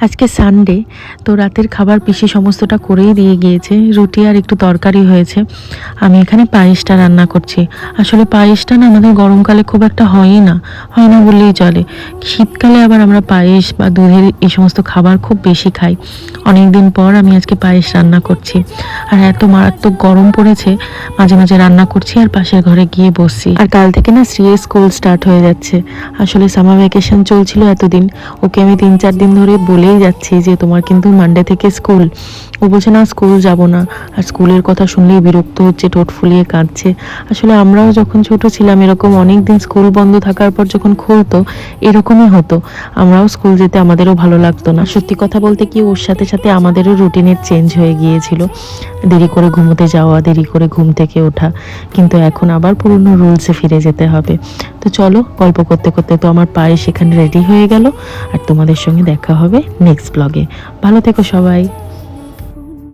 আজকে সানডে, তো রাতের খাবার পিসি সমস্তটা করেই দিয়ে গিয়েছে। রুটি আর একটু তরকারি হয়েছে। আমি এখানে পায়েসটা রান্না করছি। আসলে পায়েসটা না আমাদের গরমকালে খুব একটা হয় না বললেই চলে। শীতকালে আবার আমরা পায়েস বা দুধের এই সমস্ত খাবার খুব বেশি খাই। অনেক দিন পর আমি আজকে পায়েস রান্না করছি। আর এত মারাত্মক গরম পড়েছে, মাঝে মাঝে রান্না করছি আর পাশের ঘরে গিয়ে বসছি। আর কাল থেকে না শ্রীয়ের স্কুল স্টার্ট হয়ে যাচ্ছে। আসলে সামার ভ্যাকেশন চলছিল এতদিন, ওকে আমি 3-4 দিন ধরে বলেই যাচ্ছি যে তোমার কিন্তু মানডে থেকে স্কুল। ও বলছে না, স্কুল যাব না। আর স্কুলের কথা শুনলেই বিরক্ত হচ্ছে, ঠোঁট ফুলিয়ে কাঁদছে। আসলে আমরাও যখন ছোট ছিলাম এরকম অনেক দিন স্কুল বন্ধ থাকার পর যখন খুলতো এরকমই হতো। আমরাও স্কুল যেতে আমাদেরও ভালো লাগতো না। সত্যি কথা বলতে কি, ওর সাথে সাথে আমাদেরও রুটিনের চেঞ্জ হয়ে গিয়েছিল। দেরি করে ঘুমোতে যাওয়া, দেরি করে ঘুম থেকে ওঠা। কিন্তু এখন আবার পুরনো রুলসে ফিরে যেতে হবে। তো চলো, গল্প করতে করতে তো আমার পায়ে সেখানে রেডি হয়ে গেল। আর তোমাদের সঙ্গে দেখা হবে নেক্সট ব্লগে। ভালো থেকো সবাই।